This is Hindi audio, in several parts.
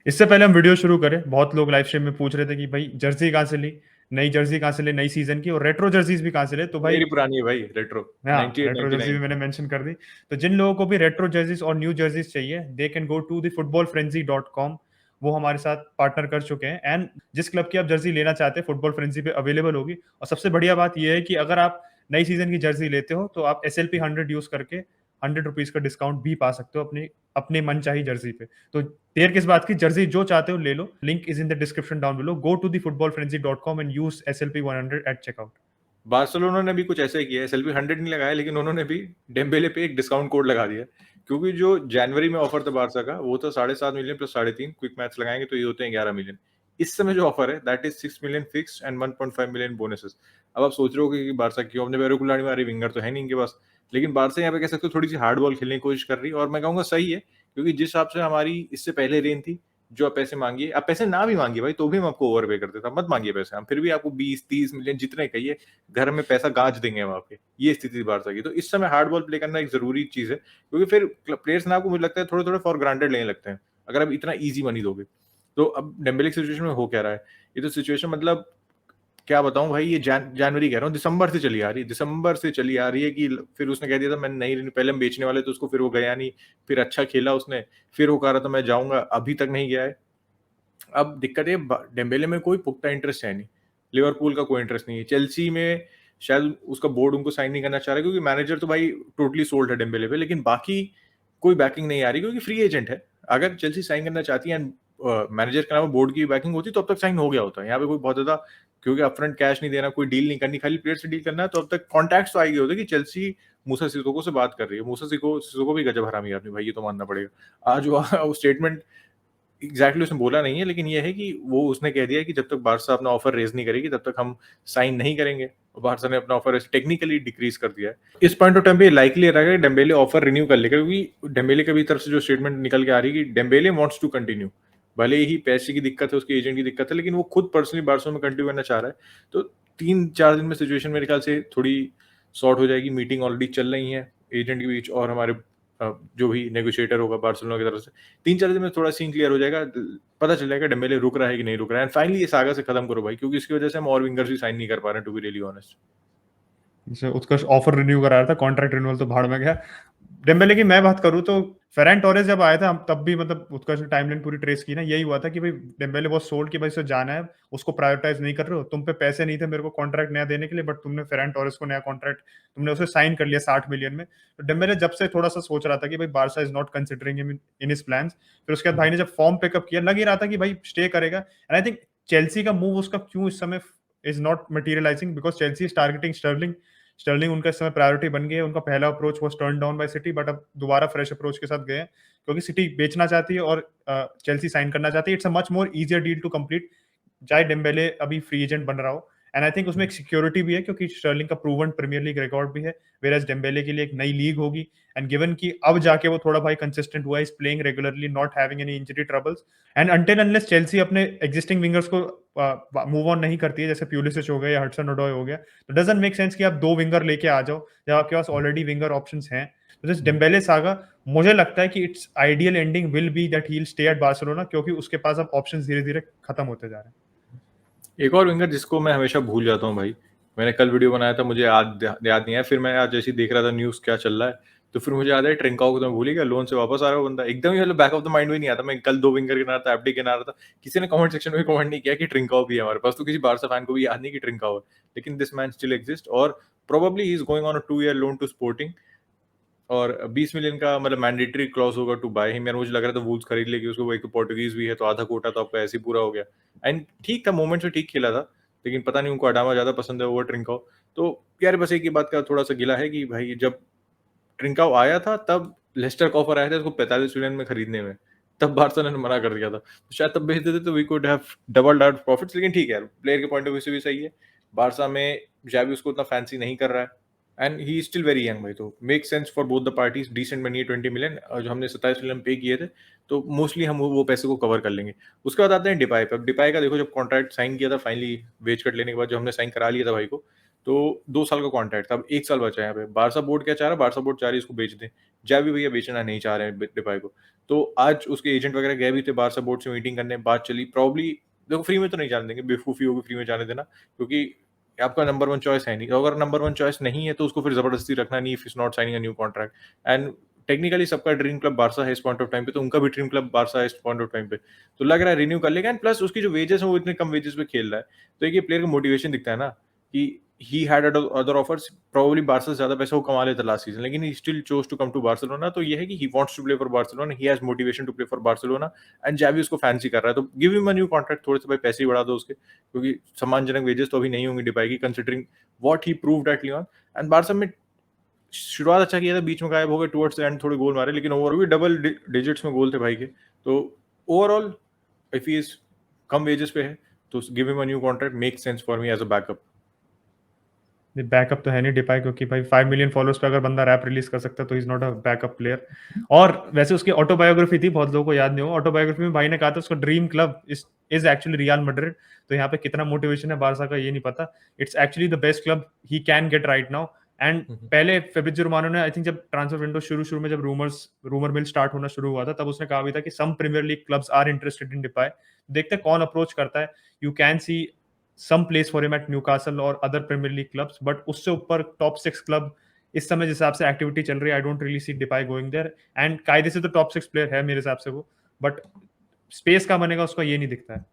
इससे पहले हम वीडियो शुरू करें, बहुत लोग लाइव स्ट्रीम में पूछ रहे थे कि भाई जर्सी कहाँ से ली? नई जर्सी कहाँ से ली नई सीज़न की और रेट्रो जर्सीज़ भी कहाँ से ले? तो भाई मेरी पुरानी है भाई रेट्रो हाँ, 98 रेट्रो जर्सी भी 99। मैंने मेंशन कर दी। तो जिन लोगों को भी रेट्रो जर्सीज़ और न्यू जर्सीज़ चाहिए, they can go to the footballfrenzy.com। वो हमारे साथ पार्टनर कर चुके हैं एंड जिस क्लब की आप जर्सी लेना चाहते हैं, फुटबॉल फ्रेंजी पे अवेलेबल होगी। और सबसे बढ़िया बात ये है कि अगर आप नई सीज़न की जर्सी लेते हो, तो आप एसएलपी 100 यूज़ करके ₹100 का डिस्काउंट भी पा सकते हो अपनी अपनी मनचाही जर्सी पे। तो देर किस बात की, जर्सी जो चाहते हो ले लो। Link is in the description down below. Go to the footballfrenzy.com and use SLP 100 at checkout. Barcelona ने भी कुछ ऐसा ही किया है, एसएलबी 100 नहीं लगाया लेकिन उन्होंने भी डेम्बेले पे एक डिस्काउंट कोड लगा दिया है। क्योंकि जो जनवरी में ऑफर था बारसा का वो था 7.5 मिलियन प्लस 3.5 क्विक मैथ्स लगाएंगे तो ये होते हैं 11 मिलियन। इस समय जो ऑफर है that is 6 million fixed and 1.5 million bonuses. अब आप सोच रहे हो कि बारसा क्यों अपने पैरों को लाड़ी मारी, विंगर तो है नहीं इनके पास। लेकिन बारसा यहाँ पे कह सकते हो थोड़ी सी हार्ड बॉल खेलने की कोशिश कर रही है और मैं कहूंगा सही है, क्योंकि जिस हिसाब से हमारी इससे पहले रेन थी, जो आप पैसे मांगिए, आप पैसे ना भी मांगिए भाई तो भी हम आपको ओवर पे कर देते, मत मांगिए पैसे, हम फिर भी आपको 20-30 मिलियन जितने कहिए घर में पैसा गांच देंगे हम आपके। ये स्थिति बारसा की। तो इस समय हार्ड बॉल प्ले करना एक जरूरी चीज है, क्योंकि फिर प्लेयर्स ना आपको मुझे लगता है थोड़े थोड़े फॉर ग्रांटेड लेने लगते हैं अगर आप इतना इजी मनी दोगे। तो अब डेम्बेले की सिचुएशन में हो क्या रहा है, ये तो सिचुएशन मतलब क्या बताऊं भाई, ये जनवरी कह रहा हूँ, दिसंबर से चली आ रही है, दिसंबर से चली आ रही है कि फिर उसने कह दिया था मैंने नहीं, पहले हम बेचने वाले तो उसको, फिर वो गया नहीं, फिर अच्छा खेला उसने, फिर वो कह रहा था मैं जाऊंगा, अभी तक नहीं गया है। अब दिक्कत है डेम्बेले में कोई पुख्ता इंटरेस्ट है नहीं, लिवरपूल का कोई इंटरेस्ट नहीं है, चेल्सी में शायद उसका बोर्ड उनको साइन नहीं करना चाह रहा, क्योंकि मैनेजर तो भाई टोटली सोल्ड है डेम्बेले पे, लेकिन बाकी कोई बैकिंग नहीं आ रही क्योंकि फ्री एजेंट है। अगर चेल्सी साइन करना चाहती है एंड मैनेजर के अलावा बोर्ड की बैकिंग होती तो अब तक साइन हो गया होता है। यहाँ पे कोई बहुत ज्यादा, क्योंकि अपफ्रंट कैश नहीं देना, कोई डील नहीं करनी, खाली प्लेयर से डील करना है, तो अब तक कॉन्टैक्ट तो आ गए होते कि चेल्सी मूसा सिसोको से बात कर रही है। मूसा सिसोको भी गजब हरामी आदमी भाई, ये तो मानना पड़ेगा। आज वो स्टेटमेंट एग्जैक्टली उसने बोला नहीं है, लेकिन ये है कि वो उसने कह दिया है कि जब तक बारसा अपना ऑफर रेज नहीं करेगी तब तक हम साइन नहीं करेंगे। और बारसा ने अपना ऑफर टेक्निकली डिक्रीज कर दिया है। इस पॉइंट ऑफ टाइम पे लाइकली रहेगा कि डेम्बेले ऑफर रिन्यू कर लेगा, क्योंकि डेम्बेले की भी तरफ से जो स्टेटमेंट निकल के आ रही है कि डेम्बेले वांट्स टू कंटिन्यू, भले ही पैसे की दिक्कत है, उसके एजेंट की दिक्कत है, लेकिन वो खुद पर्सनली बारसा में कंटिन्यू करना चाह रहा है। तो 3-4 दिन में सिचुएशन मेरे ख्याल से थोड़ी सॉर्ट हो जाएगी। मीटिंग ऑलरेडी चल रही है एजेंट के बीच और हमारे जो भी नेगोशिएटर होगा बार्सिलोना की तरफ से। 3-4 दिन में थोड़ा सीन क्लियर हो जाएगा, पता चल जाएगा डेम्बेले रुक रहा है कि नहीं रुक रहा है। एंड फाइनली ये सागा से खत्म करो भाई, क्योंकि इसकी वजह से हम और विंगर्स भी साइन नहीं कर पा रहे हैं, टू बी रियली ऑनेस्ट। जैसे उत्कर्ष ऑफर रिन्यू करा रहा था, कॉन्ट्रैक्ट रिन्यूअल तो भाड़ में गया। डेम्बेले की मैं बात करूं तो फेरन टोरेस जब आया था, हम तब भी मतलब उत्कर्ष ने टाइमलाइन पूरी ट्रेस की ना, यही हुआ था कि भाई डेम्बेले बहुत सोल्ड कि भाई से जाना है, उसको प्रायोरिटाइज नहीं कर रहे हो, तुम पे पैसे नहीं थे मेरे को कॉन्ट्रैक्ट नया देने के लिए, बट तुमने फेरन टोरेस को नया कॉन्ट्रैक्ट तुमने उसे साइन कर लिया 60 मिलियन में। तो डेम्बेले जब से थोड़ा सा सोच रहा था कि भाई Barça is not considering him in his plans. फिर उसके बाद भाई ने जब फॉर्म पिकअप किया, लग ही रहा था कि भाई स्टे करेगा। एंड आई थिंक चेल्सी का मूव उसका क्यों इस समय is not materialising, because Chelsea is targeting Sterling. Sterling उनका इस समय प्रायोरिटी बन गई है। उनका पहला approach was turn down by City, but अब दोबारा फ्रेश अप्रोच के साथ गए हैं, क्योंकि सिटी बेचना चाहती है और चेल्सी साइन करना चाहती है। It's a much more easier deal to complete, चाहे डेम्बेले अभी फ्री एजेंट बन रहा हो। एंड आई थिंक उसमें एक सिक्योरिटी भी है, क्योंकि स्टर्लिंग का प्रूवन प्रीमियर लीग रिकॉर्ड भी है, वेयर एज डेम्बेले के लिए एक नई लीग होगी। एंड गिवन कि अब जाके वो थोड़ा भाई कंसिस्टेंट हुआ, is playing regularly, not having any injury troubles. And until unless Chelsea अपने एग्जिस्टिंग विंगर्स को मूव ऑन नहीं करती है, जैसे प्यूलिसिच हो गया या हडसन ओडॉय हो गया, तो डजंट मेक सेंस कि आप दो विंगर लेके आ जाओ जब आपके पास ऑलरेडी विंगर ऑप्शंस हैं। तो दिस डेम्बेले सागा, मुझे लगता है कि it's ideal ending will be that he will stay at Barcelona, क्योंकि उसके पास अब ऑप्शंस धीरे धीरे खत्म होते जा रहे हैं। एक और विंगर जिसको मैं हमेशा भूल जाता हूँ भाई, मैंने कल वीडियो बनाया था, मुझे याद नहीं है, फिर मैं आज जैसे ही देख रहा था न्यूज क्या चल रहा है, तो फिर मुझे याद है ट्रिंकाओ को तो मैं भूल ही गया, लोन से वापस आ रहा है वो बंदा, एकदम ही मतलब बैक ऑफ द माइंड में नहीं आता। मैं कल 2 विंगर गिना रहा था, एफडी गिना रहा था, किसी ने कमेंट सेक्शन में कमेंट नहीं किया कि ट्रिंकाओ भी है हमारे पास, तो किसी बारसा फैन को भी याद नहीं कि ट्रिंकाओ है। लेकिन दिस मैन स्टिल एग्जिस्ट और probably he is going on a 2 year loan to Sporting, और 20 मिलियन का मतलब मैंडेटरी क्लॉज होगा टू बाय हिम। यार मुझे लग रहा था वूल्स खरीद लेगी उसको, वो एक तो पोर्टुगीज भी है, तो आधा कोटा तो आपका ऐसे ही पूरा हो गया। एंड ठीक था, मोमेंट से ठीक खेला था, लेकिन पता नहीं उनको अडामा ज्यादा पसंद है ओवर ट्रिंकाओ। तो यार बस एक ही बात का थोड़ा सा गिला है कि भाई जब ट्रिंकाओ आया था तब लेस्टर का ऑफर आया था उसको 45 मिलियन में खरीदने में, तब बार्सा ने मना कर दिया था, तो शायद तब भेज देते तो we could have doubled our profits. लेकिन ठीक है यार, प्लेयर के पॉइंट ऑफ व्यू से भी सही है। बारसा में जावी उसको उतना फैंसी नहीं कर रहा है, and he is still very young भाई, तो make sense for both the parties. Decent money है 20 मिलियन, और जो हमने 27 मिलियन पे किए थे, तो मोस्टली हम वो पैसे को कवर कर लेंगे। उसके बाद आते हैं डिपाई पे। अब डिपाई का देखो, जब कॉन्ट्रैक्ट साइन किया था फाइनली वेज कट लेने के बाद, जो हमने साइन करा लिया था भाई को, तो 2 साल का कॉन्ट्रैक्ट था, अब 1 साल बचा है यहाँ पे। बार्सा बोर्ड क्या चाह रहा है? बार्सा बोर्ड चाह रही है इसको बेच दें। जावी भैया बेचना नहीं चाह रहे हैं डिपाई को। तो आज उसके एजेंट वगैरह गए भी थे बार्सा बोर्ड से मीटिंग करने, बात चली। प्रोबब्ली देखो फ्री में तो नहीं जाने देंगे, बेवकूफ़ी होगी फ्री में जाने देना, क्योंकि आपका नंबर 1 चॉइस है नहीं। अगर नंबर 1 चॉइस नहीं है तो उसको फिर ज़बरदस्ती रखना नहीं, if is not signing a new contract. And technically सबका ड्रीम क्लब बार्सा है इस पॉइंट ऑफ टाइम पे, तो उनका भी ड्रीम क्लब बार्सा है इस पॉइंट ऑफ टाइम पे। तो लग रहा है रिन्यू कर लेगा, एंड प्लस उसकी जो वेजेस हैं वो इतने कम वेजेस पे खेल रहा है। तो एक ये प्लेयर का मोटिवेशन दिखता है ना, कि he had other offers, probably Barca से ज़्यादा पैसा वो कमा लेता लास्ट सीजन, लेकिन he still chose to come to Barcelona. तो ये है कि he wants to play for Barcelona, he has motivation to play for Barcelona, and Xavi उसको फैंसी कर रहा है। तो give him a new contract, थोड़े से भाई पैसे ही बढ़ा दो उसके, क्योंकि सम्मानजनक वेजेस तो अभी नहीं होंगे डिपाई की, considering what he proved at Lyon. एंड बार्सा में शुरुआत अच्छा किया था, बीच में गायब हो गए, टुवर्ड्स द एंड थोड़े गोल मारे, लेकिन ओवर भी डबल डिजिट्स में गोल थे भाई के। तो ओवरऑल इफ ही इज कम वेजेस पे है, तो give him a new contract make sense for me as a backup. Backup तो है नहीं डिपाई, क्योंकि भाई 5 मिलियन फॉलोअर्स पे अगर बंदा रैप रिलीज कर सकता है तो is not a backup player. और वैसे उसकी ऑटोबायोग्राफी थी, बहुत लोगों को याद नहीं होगा, ऑटोबायोग्राफी में भाई ने कहा था उसका dream club is actually real Madrid. तो यहाँ पे कितना मोटिवेशन है बारसा का ये नहीं पता। It's actually the best club he can get right now. And पहले फेब्रिजियो रोमानो ने, आई थिंक जब ट्रांसफर विंडो शुरू में जब रूमर मिल स्टार्ट होना शुरू हुआ था, तब उसने कहा भी था कि some Premier League clubs are interested in Depay. देखते हैं कौन अप्रोच करता है। You can see some place for him at Newcastle और other Premier League clubs, but उससे ऊपर टॉप 6 क्लब इस समय जिस हिसाब से एक्टिविटी चल रही है, I don't really see Depay going there. And कायदे से तो टॉप 6 प्लेयर है मेरे हिसाब से वो, बट स्पेस का बनेगा उसका ये नहीं दिखता है।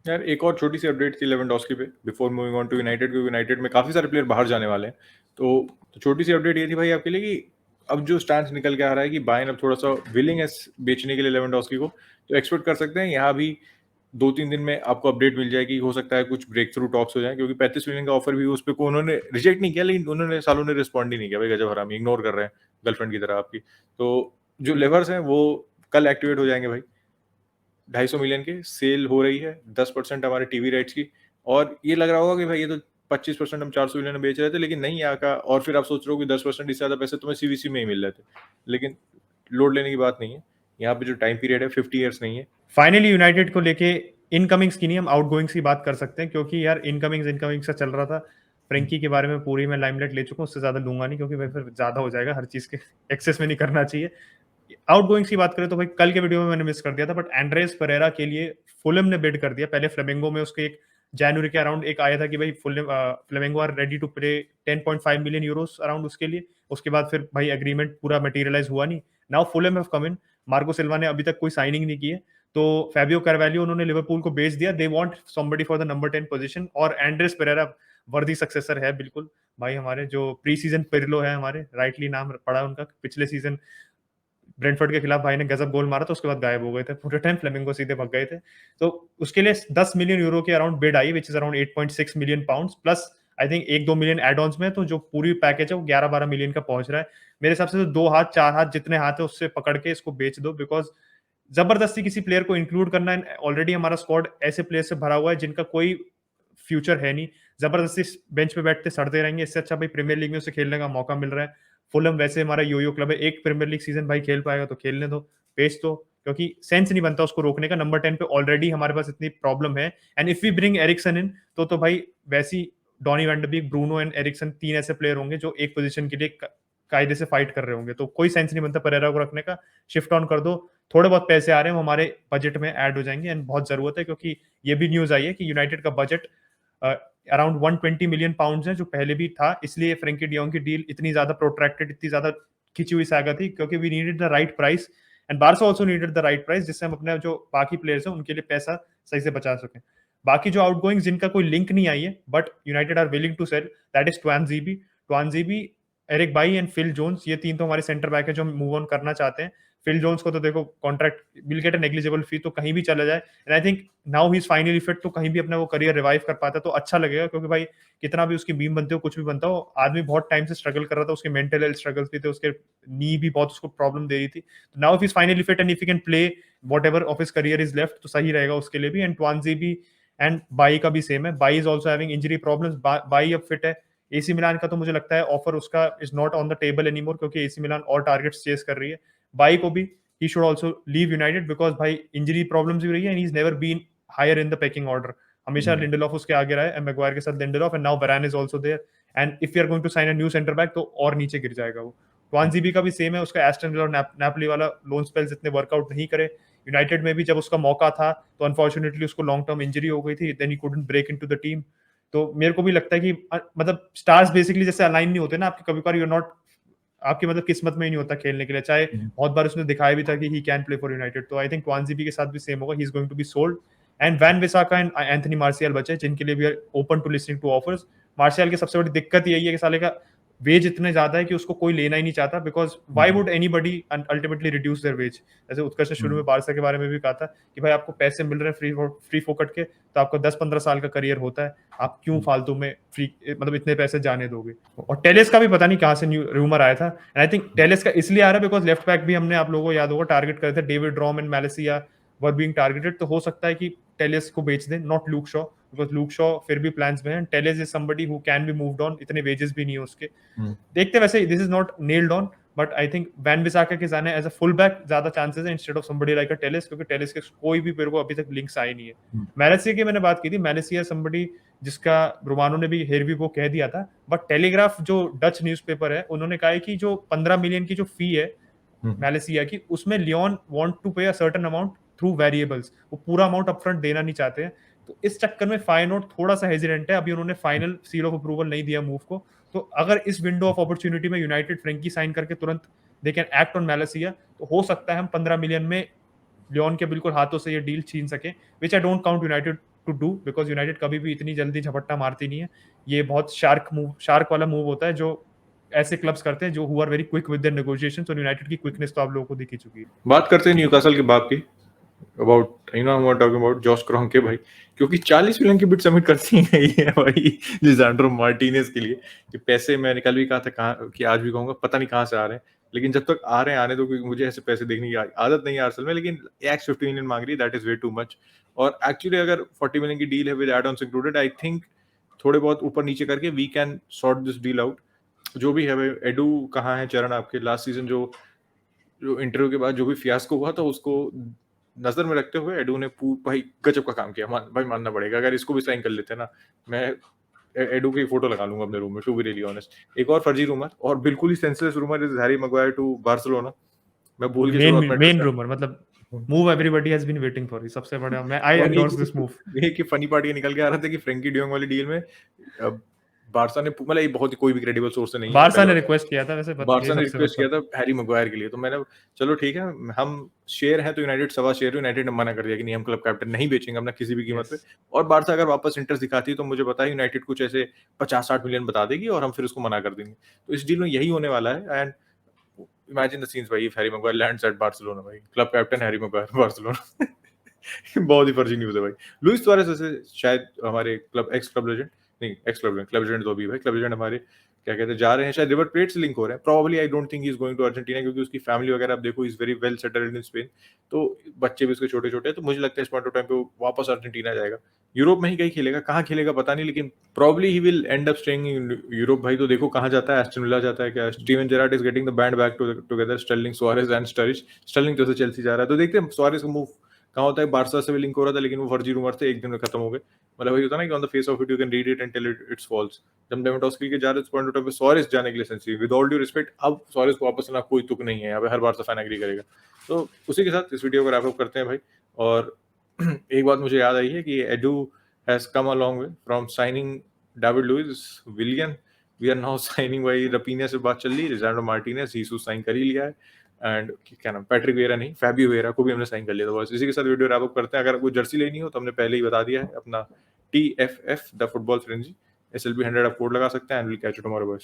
यार एक और छोटी सी अपडेट थी लेवेंडोस्की पे, before moving on to United, क्योंकि यूनाइटेड में काफी सारे प्लेयर बाहर जाने वाले हैं। तो छोटी सी अपडेट ये थी भाई आपके लिए कि अब जो स्टैंड निकल के आ रहा है कि बायर्न अब थोड़ा सा विलिंग है बेचने के लिए लेवेंडोस्की को, तो एक्सपेक्ट कर सकते हैं यहाँ भी 2-3 दिन में आपको अपडेट मिल जाएगी। हो सकता है कुछ ब्रेक थ्रू टॉक्स हो जाए, क्योंकि 35 मिलियन का ऑफर भी उस पे को उन्होंने रिजेक्ट नहीं किया, लेकिन उन्होंने सालों ने रिस्पॉन्ड ही नहीं किया। भाई गजब हरामी, इग्नोर कर रहे हैं गर्लफ्रेंड की तरह आपकी। तो जो लेवर्स हैं वो कल एक्टिवेट हो जाएंगे भाई। 250 मिलियन की सेल हो रही है, 10% हमारे टीवी राइट्स की। और ये लग रहा होगा कि भाई ये तो 25% हम 400 मिलियन में बेच रहे थे, लेकिन नहीं यहाँ का। और फिर आप सोच रहे हो कि 10% इससे ज़्यादा पैसे तुम्हें सीवीसी में ही मिल रहे थे, लेकिन लोड लेने की बात नहीं है। यहाँ पे जो टाइम पीरियड है 50 ईयर्स नहीं है। फाइनली यूनाइटेड को लेके इनकमिंग्स की नहीं, हम आउटगोइंग्स की बात कर सकते हैं, क्योंकि यार इनकमिंग्स का चल रहा था। फ्रेंकी के बारे में पूरी मैं लाइमलाइट ले चुका हूँ, उससे ज्यादा लूंगा नहीं, क्योंकि भाई फिर ज्यादा हो जाएगा, हर चीज के एक्सेस में नहीं करना चाहिए। आउटगोइंग्स की बात करें तो भाई कल के वीडियो में मैंने मिस कर दिया था, बट एंड्रेस परेरा के लिए फुलम ने बिड कर दिया। पहले फ्लेमेंगो में उसके एक जनवरी के अराउंड एक आया था कि भाई फ्लेमेंगो आर रेडी टू पे 10.5 मिलियन यूरोस अराउंड उसके लिए। उसके बाद फिर भाई एग्रीमेंट पूरा मटेरियलाइज हुआ नहीं। Now Fulham have come in. Marco Silva ने अभी तक कोई साइनिंग नहीं की है, तो फैबियो कार्वालियो उन्होंने लिवरपूल को बेच दिया। They want somebody for the number 10 position, और एंड्रेस पेरेरा वर्दी सक्सेसर है बिल्कुल। भाई हमारे जो प्री सीजन पिरलो है, हमारे राइटली नाम पड़ा उनका, पिछले सीजन ब्रेंटफोर्ड के खिलाफ भाई ने गजब गोल मारा था, उसके बाद गायब हो गए थे पूरे टाइम, फ्लेमिंगो सीधे भग गए थे। तो उसके लिए 10 मिलियन यूरो के अराउंड बिड आई, which is around 8.6 million pounds, plus I think 1-2 million add ons में, तो जो पूरी पैकेज है वो 11-12 मिलियन का पहुंच रहा है। मेरे हिसाब से तो 2 हाथ 4 हाथ जितने हाथ है उससे पकड़ के इसको बेच दो, बिकॉज जबरदस्ती किसी प्लेयर को इंक्लूड करना, ऑलरेडी हमारा स्क्वाड ऐसे प्लेयर से भरा हुआ है जिनका कोई फ्यूचर है नहीं। जबरदस्ती बेंच पे बैठते सड़ते रहेंगे, इससे अच्छा भाई प्रीमियर लीग में उसे खेलने का मौका मिल रहा है। फुलम वैसे हमारा यो क्लब है, एक प्रीमियर लीग सीजन भाई खेल पाएगा तो खेलने दो, बेच दो, क्योंकि सेंस नहीं बनता उसको रोकने का। नंबर 10 पे ऑलरेडी हमारे पास इतनी प्रॉब्लम है, and if we bring Eriksen in तो भाई वैसी Donny van de Beek, Bruno and Eriksen 3 ऐसे प्लेयर होंगे जो एक पोजीशन के लिए कायदे से फाइट कर रहे होंगे, तो कोई सेंस नहीं बनता परेरा को रखने का। शिफ्ट ऑन कर दो, थोड़े बहुत पैसे आ रहे हैं वो हमारे बजट में ऐड हो जाएंगे, एंड बहुत जरूरत है, क्योंकि ये भी न्यूज आई है कि यूनाइटेड का बजट अराउंड 120 मिलियन पाउंड्स है, जो पहले भी था। इसलिए फ्रेंकी डियोंग की डील इतनी ज्यादा प्रोट्रैक्टेड, इतनी ज्यादा खिंची हुई सागा थी, क्योंकि we needed the right price, and Barca also needed the right price, जिससे हम अपने जो बाकी प्लेयर्स हैं उनके लिए पैसा सही से बचा सकें। बाकी जो आउटगोइंग जिनका कोई लिंक नहीं आई है but United are willing to sell, that is Tuanzebe, Eric Bailly and Phil Jones. ये 3 तो हमारे सेंटर बैक है जो हम मूव ऑन करना चाहते हैं। फिल जोन्स को तो देखो contract will get a negligible fee, तो कहीं भी चला जाए, and I think now he is finally fit, तो कहीं भी अपना वो करियर रिवाइव कर पाता तो अच्छा लगेगा, क्योंकि भाई कितना भी उसकी बीम बनते हो, कुछ भी बनता हो, आदमी बहुत टाइम से स्ट्रगल कर रहा था, उसके मेंटल हेल्थ स्ट्रगल्स भी थे, उसके नी भी बहुत उसको प्रॉब्लम दे रही थी। तो now if is finally fit and if he can play what ever of his career is left, तो सही रहेगा उसके लिए भी। एंड ट्वानजी भी एंड बाई का भी सेम है, by is also having injury problems, by अब फिट है। एसी मिलान का तो मुझे लगता है ऑफर उसका is not on the table anymore, क्योंकि एसी मिलान और टारगेट्स चेस कर रही है। बाई को भी he should also leave United, because भाई इंजरी प्रॉब्लम्स भी रही है, and he's never been higher in the pecking order हमेशा लिंडेलॉफ उसके आगे रहा है, मैगवायर के साथ Lindelof, and now Varane is also there, and if you are going to sign a new centre back तो और नीचे गिर जाएगा वो। ट्वांजीबी का भी सेम है, उसका एस्टन विला और नापोली वाला लोन स्पेल्स इतने वर्कआउट नहीं करे। यूनाइटेड में भी जब उसका मौका था तो अनफॉर्चुनेटली उसको लॉन्ग टर्म इंजरी हो गई थी, then he couldn't break into the team. तो मेरे को भी लगता है कि मतलब स्टार्स बेसिकली जैसे अलाइन नहीं होते ना आपके, कभी कभार यू नॉट, आपकी मतलब किस्मत में ही नहीं होता खेलने के लिए, चाहे बहुत बार उसने दिखाया भी था कि he can play for United. तो आई थिंक ट्वांजीबी के साथ भी सेम होगा, he is going to be sold, and Van Bissaka and Anthony Martial बचे जिनके लिए we are open to listening to offers. Martial की सबसे बड़ी दिक्कत यही है कि साले का वेज इतने ज्यादा है कि उसको कोई लेना ही नहीं चाहता, because why would anybody ultimately reduce their wage. जैसे उत्कर्ष ने शुरू में बारसा के बारे में भी कहा था कि भाई आपको पैसे मिल रहे हैं फ्री फोकट के, तो आपका 10-15 साल का करियर होता है, आप क्यों फालतू में फ्री मतलब इतने पैसे जाने दोगे। और टेलेस का भी पता नहीं कहाँ से न्यू रूमर आया था, एंड आई थिंक टेलेस का इसलिए आ रहा है बिकॉज लेफ्ट बैक भी हमने, आप लोगों को याद होगा, टारगेट करे थे, David Raum and Malacia were being targeted. तो हो सकता है कि टेलेस को बेच दें, not Luke Shaw, because Luke Shaw फिर भी प्लान्स में है, Telles is somebody who can be moved on, इतने वेजेस भी नहीं है उसके। देखते वैसे this is not nailed on, but I think Wan Bissaka के जाने एज अ फुल बैक ज्यादा चांसेस है instead of somebody like a Telles, क्योंकि टेलेस के कोई भी मेरे को अभी तक लिंक्स आए नहीं है। मैलेसिया की मैंने बात की थी, मैलेसिया समबडी जिसका रोमानो ने भी हेरवी को कह दिया था, बट टेलीग्राफ जो डच न्यूज़पेपर है उन्होंने कहा है कि जो 15 मिलियन की जो फी है मैलेसिया की, उसमें लियोन वांट टू पे a certain amount through variables, वो पूरा अमाउंट अपफ्रंट देना नहीं चाहते हैं। तो इस चक्कर में फायनोट थोड़ा सा हेजिडेंट है, अभी उन्होंने फाइनल सील ऑफ अप्रूवल नहीं दिया मूव को। तो अगर इस विंडो ऑफ अपॉर्चुनिटी में यूनाइटेड फ्रेंकी साइन करके तुरंत दे कैन एक्ट ऑन मैलेसिया, तो हो सकता है हम 15 मिलियन में लियोन के बिल्कुल हाथों से ये डील छीन सके, which I don't count United to do, because United कभी भी इतनी जल्दी झपट्टा मारती नहीं है। ये बहुत शार्क वाला मूव होता है जो ऐसे क्लब्स करते हैं जो who are very quick with their negotiations, और यूनाइटेड की क्विकनेस तो आप लोगों को दिख ही चुकी है। बात करते हैं न्यूकासल के बाप की, about you know I am talking about Josh Kroenke भाई, क्योंकि 40 मिलियन की बिड सबमिट करती है ये भाई लिसांड्रो मार्टिनेज के लिए, कि पैसे मैंने कल भी कहा था, कहाँ कि आज भी कहूंगा, पता नहीं कहाँ से आ रहे हैं, लेकिन जब तक आ रहे हैं आने दो, क्योंकि मुझे ऐसे पैसे देखने की आदत नहीं है आर्सेनल में, लेकिन एक्स 50 मिलियन मांग रही है, that is way too much. और एक्चुअली अगर 40 मिलियन की डील है with add ons included, I think थोड़े बहुत ऊपर नीचे करके we can sort this deal out. जो भी है भाई, एडू कहाँ है चरण आपके, लास्ट सीजन जो इंटरव्यू के बाद जो भी फियास्को हुआ था उसको नजर में रखते हुए एडू ने भाई गजब का काम किया, भाई मानना पड़ेगा। अगर इसको भी साइन कर लेते ना, मैं एडू की फोटो लगा लूंगा अपने रूम में, टू बी रियली ऑनेस्ट। एक और फर्जी रूमर, और बिल्कुल ही senseless rumour, is Harry Maguire to Barcelona. मैं भूल के शुरुआत में मेन रूमर, मतलब move everybody has been waiting for, सबसे बड़ा मैं आई एंडोर्स दिस मूव। ये कि फनी पार्ट ये निकल के आ रहा था कि फ्रैंकी डियोंग वाली डील में बार्सा ने, मतलब ये बहुत ही कोई भी क्रेडिबल सोर्स से नहीं है, बार्सा ने रिक्वेस्ट किया था वैसे, बार्सा ने रिक्वेस्ट किया था हैरी मैग्वायर के लिए, तो मैंने चलो ठीक है, हम शेयर हैं तो यूनाइटेड सवा शेयर, यूनाइटेड ने मना कर दिया कि नहीं, हम क्लब कैप्टन नहीं बेचेंगे अपना किसी भी कीमत पे। और बार्सा अगर वापस इंटरेस्ट दिखाती है तो मुझे पता है यूनाइटेड कुछ ऐसे 50-60 मिलियन बता देगी और हम फिर उसको मना कर देंगे। तो इस डील में यही होने वाला है, एंड इमेजिन द सीन्स भाई, Harry Maguire lands at Barcelona भाई, club captain Harry Maguire Barcelona बहुत ही फर्जी न्यूज़ है भाई। लुइस सुआरेज ऐसे शायद हमारे एक्स क्लब लेजेंड, नहीं एक्स क्लब लेजेंड तो भी भाई, क्लब लेजेंड हमारे क्या कहते हैं जा रहे हैं, शायद रिवर प्लेट से लिंक हो रहे हैं probably. I don't think he is going to Argentina, क्योंकि उसकी फैमिली वगैरह आप देखो is very well settled in Spain, तो बच्चे भी उसके छोटे छोटे हैं, तो मुझे लगता है इस पॉइंट ऑफ टाइम पे वो वापस अर्जेंटीना जाएगा। यूरोप में ही कहीं खेलेगा, कहाँ खेलेगा पता नहीं, लेकिन probably he will and up staying in Europe भाई। तो देखो कहाँ जाता है, एस्टन विला जाता है क्या, Steven Gerrard is getting the band back together, Sterling, Suarez and Sturridge. Sterling तो चेल्सी जा रहा है, तो देखते हैं सुआरेज का मूव कहाँ होता है। बार्सा से भी लिंक हो रहा था, लेकिन वो फर्जी रूमर थे, एक दिन में खत्म हो गए। मतलब वही होता है ना कि on the face of it you can read it and tell it it's false. जब लेवेंडोव्स्की के जा रहे पॉइंट ऑफ टाइम पे सुआरेज जाने के लिए सेंसी, विद ऑल ड्यू रिस्पेक्ट, अब सुआरेज को वापस लाना कोई तुक नहीं है, यहाँ पे हर बार फैन एग्री करेगा। तो उसी के साथ इस वीडियो को रैप अप करते हैं भाई। और एक बात मुझे याद आई है कि Edu has come a long way from signing David Luiz, Willian, we are now signing भाई, रपीनिया से बात चल रही है, लिसांड्रो मार्टिनेज, जीसस साइन कर ही लिया है, एंड क्या नाम, पैट्रिक वेरा नहीं, फैबियो वेरा को भी हमने साइन कर लिया था। बस इसी के साथ वीडियो रैप अप करते हैं। अगर आपको जर्सी लेनी हो तो हमने पहले ही बता दिया है, अपना TFF the football frenzy SLB 100 आप कोड लगा सकते हैं, and will catch you tomorrow boys.